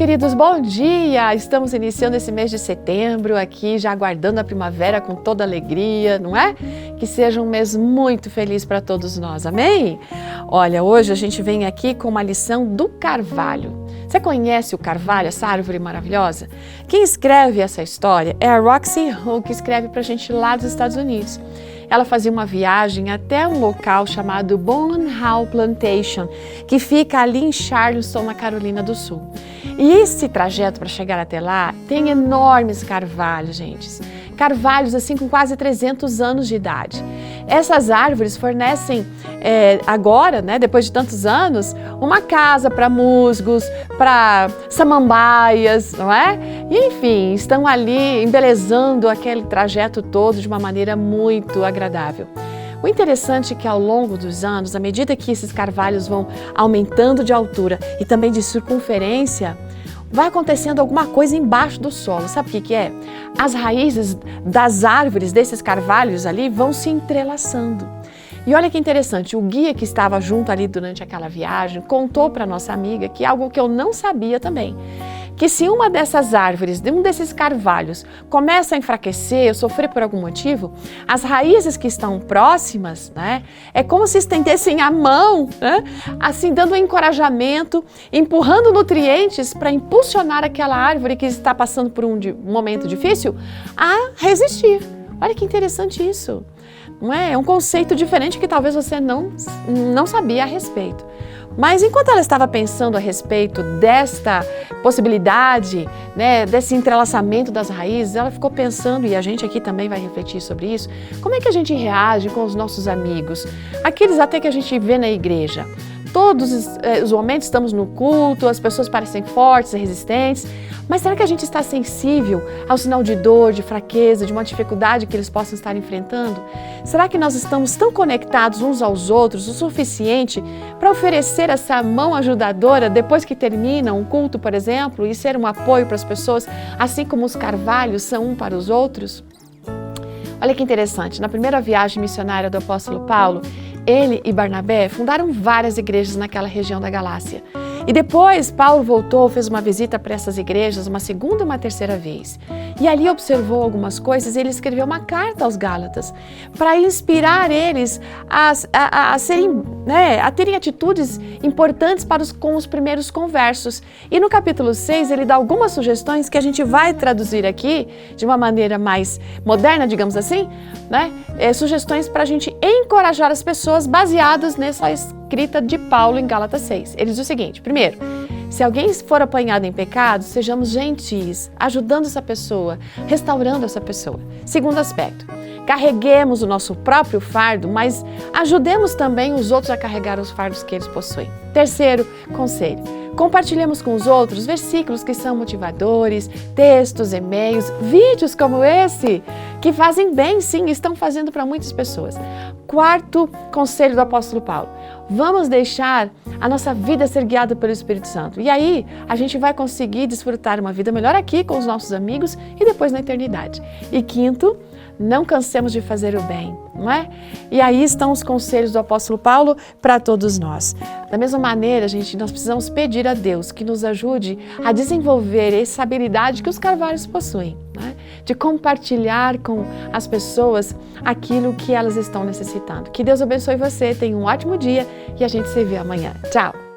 queridos, bom dia! Estamos iniciando esse mês de setembro aqui, já aguardando a primavera com toda alegria, não é? Que seja um mês muito feliz para todos nós, amém? Olha, hoje a gente vem aqui com uma lição do carvalho. Você conhece o carvalho, essa árvore maravilhosa? Quem escreve essa história é a Roxy Hull, que escreve para a gente lá dos Estados Unidos. Ela fazia uma viagem até um local chamado Bonham Plantation, que fica ali em Charleston, na Carolina do Sul. E esse trajeto para chegar até lá tem enormes carvalhos, gente. Carvalhos assim com quase 300 anos de idade. Essas árvores fornecem agora, né, depois de tantos anos, uma casa para musgos, para samambaias, não é? E, enfim, estão ali embelezando aquele trajeto todo de uma maneira muito agradável. O interessante é que ao longo dos anos, à medida que esses carvalhos vão aumentando de altura e também de circunferência, vai acontecendo alguma coisa embaixo do solo. Sabe o que é? As raízes das árvores, desses carvalhos ali, vão se entrelaçando. E olha que interessante, o guia que estava junto ali durante aquela viagem contou para nossa amiga que algo que eu não sabia também, que se uma dessas árvores, um desses carvalhos, começa a enfraquecer ou sofrer por algum motivo, as raízes que estão próximas, né, é como se estendessem a mão, né, assim dando um encorajamento, empurrando nutrientes para impulsionar aquela árvore que está passando por um momento difícil a resistir. Olha que interessante isso. Não é? É um conceito diferente que talvez você não sabia a respeito. Mas enquanto ela estava pensando a respeito desta possibilidade, né, desse entrelaçamento das raízes, ela ficou pensando, e a gente aqui também vai refletir sobre isso, como é que a gente reage com os nossos amigos, aqueles até que a gente vê na igreja. Todos os momentos estamos no culto, as pessoas parecem fortes e resistentes, mas será que a gente está sensível ao sinal de dor, de fraqueza, de uma dificuldade que eles possam estar enfrentando? Será que nós estamos tão conectados uns aos outros o suficiente para oferecer essa mão ajudadora depois que termina um culto, por exemplo, e ser um apoio para as pessoas, assim como os carvalhos são um para os outros? Olha que interessante, na primeira viagem missionária do apóstolo Paulo, ele e Barnabé fundaram várias igrejas naquela região da Galácia. E depois Paulo voltou, fez uma visita para essas igrejas uma segunda e uma terceira vez. E ali observou algumas coisas e ele escreveu uma carta aos Gálatas para inspirar eles a terem atitudes importantes com os primeiros conversos. E no capítulo 6 ele dá algumas sugestões que a gente vai traduzir aqui de uma maneira mais moderna, digamos assim, né? Sugestões para a gente encorajar as pessoas baseadas nessa escrita de Paulo em Gálatas 6. Ele diz o seguinte: primeiro, se alguém for apanhado em pecado, sejamos gentis, ajudando essa pessoa, restaurando essa pessoa. Segundo aspecto, carreguemos o nosso próprio fardo, mas ajudemos também os outros a carregar os fardos que eles possuem. Terceiro conselho, compartilhemos com os outros versículos que são motivadores, textos, e-mails, vídeos como esse, que fazem bem, sim, estão fazendo para muitas pessoas. Quarto conselho do apóstolo Paulo, vamos deixar a nossa vida ser guiada pelo Espírito Santo. E aí a gente vai conseguir desfrutar uma vida melhor aqui com os nossos amigos e depois na eternidade. E quinto, não cansemos de fazer o bem, não é? E aí estão os conselhos do apóstolo Paulo para todos nós. Da mesma maneira, gente, nós precisamos pedir a Deus que nos ajude a desenvolver essa habilidade que os carvalhos possuem, né? De compartilhar com as pessoas aquilo que elas estão necessitando. Que Deus abençoe você, tenha um ótimo dia e a gente se vê amanhã. Tchau!